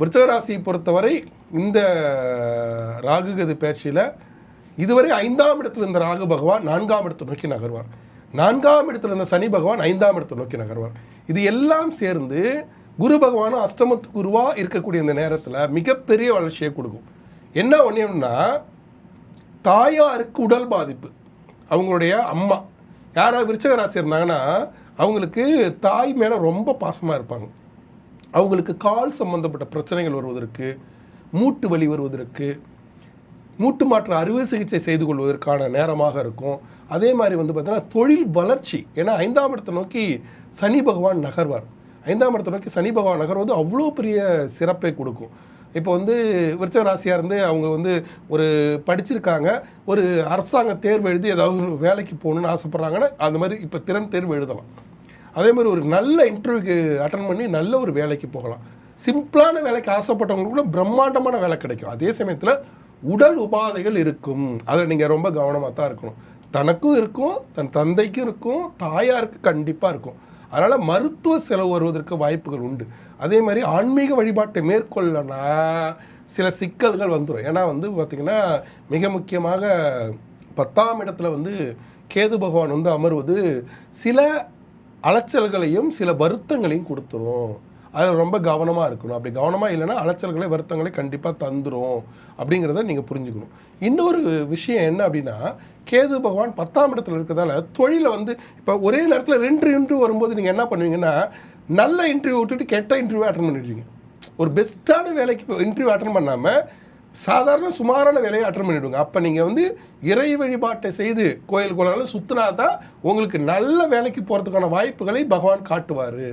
விருச்சிக ராசியை பொறுத்தவரை இந்த ராகுகது பயிற்சியில் இதுவரை 5ஆம் இடத்தில் இருந்த ராகு பகவான் 4ஆம் இடத்தை நோக்கி நகர்வார். 4ஆம் இடத்தில் இருந்த சனி பகவான் 5ஆம் இடத்தை நோக்கி நகர்வார். இது எல்லாம் சேர்ந்து குரு பகவானும் அஷ்டமத்து குருவாக இருக்கக்கூடிய இந்த நேரத்தில் மிகப்பெரிய வளர்ச்சியை கொடுக்கும். என்ன ஒன்றுன்னா, தாயாருக்கு உடல் பாதிப்பு, அவங்களுடைய அம்மா யாராவது விருச்சிக ராசி இருந்தாங்கன்னா அவங்களுக்கு தாய் மேலே ரொம்ப பாசமாக இருப்பாங்க. அவங்களுக்கு கால் சம்பந்தப்பட்ட பிரச்சனைகள் வருவதற்கு, மூட்டு வலி வருவதற்கு, மூட்டு மாற்று அறுவை சிகிச்சை செய்து கொள்வதற்கான நேரமாக இருக்கும். அதே மாதிரி பார்த்தீங்கன்னா தொழில் வளர்ச்சி, ஏன்னா 5ஆம் இடத்தை நோக்கி சனி பகவான் நகர்வார். 5ஆம் இடத்தை நோக்கி சனி பகவான் நகர்வது அவ்வளோ பெரிய சிறப்பை கொடுக்கும். இப்போ விருச்சிக ராசியாக இருந்து அவங்க ஒரு படிச்சிருக்காங்க, ஒரு அரசாங்க தேர்வு எழுதி ஏதாவது வேலைக்கு போகணுன்னு ஆசைப்பட்றாங்கன்னா அந்த மாதிரி இப்போ திறன் தேர்வு எழுதலாம். அதே மாதிரி ஒரு நல்ல இன்டர்வியூக்கு அட்டன் பண்ணி நல்ல ஒரு வேலைக்கு போகலாம். சிம்பிளான வேலைக்கு ஆசைப்பட்டவங்களுக்கு கூட பிரம்மாண்டமான வேலை கிடைக்கும். அதே சமயத்தில் உடல் உபாதைகள் இருக்கும், அதில் நீங்கள் ரொம்ப கவனமாக தான் இருக்கணும். தனக்கும் இருக்கும், தன் தந்தைக்கும் இருக்கும், தாயாருக்கு கண்டிப்பாக இருக்கும். அதனால் மருத்துவ செலவு வருவதற்கு வாய்ப்புகள் உண்டு. அதே மாதிரி ஆன்மீக வழிபாட்டை மேற்கொள்ளனா சில சிக்கல்கள் வந்துடும். ஏன்னா பார்த்திங்கன்னா மிக முக்கியமாக 10ஆம் இடத்துல கேது பகவான் அமர்வது சில அலைச்சல்களையும் சில வருத்தங்களையும் கொடுத்துரும். அதில் ரொம்ப கவனமாக இருக்கணும். அப்படி கவனமாக இல்லைன்னா அலைச்சல்களை வருத்தங்களை கண்டிப்பாக தந்துடும் அப்படிங்கிறத நீங்கள் புரிஞ்சுக்கணும். இன்னொரு விஷயம் என்ன அப்படின்னா, கேது பகவான் 10ஆம் இடத்துல இருக்கிறதால தொழிலை இப்போ ஒரே நேரத்தில் 2 இன்டர்வியூ வரும்போது நீங்கள் என்ன பண்ணுவீங்கன்னா, நல்ல இன்டர்வியூ விட்டுட்டு கெட்ட இன்டர்வியூ அட்டன் பண்ணிடுவீங்க. ஒரு பெஸ்ட்டான வேலைக்கு இன்டர்வியூ அட்டன் பண்ணாமல் சாதாரண சுமாரான வேலையை அட்டன் பண்ணிவிடுங்க. அப்போ நீங்கள் இறை வழிபாட்டை செய்து கோயில் கோயிலால் சுற்றினா தான் உங்களுக்கு நல்ல வேலைக்கு போகிறதுக்கான வாய்ப்புகளை பகவான் காட்டுவார்.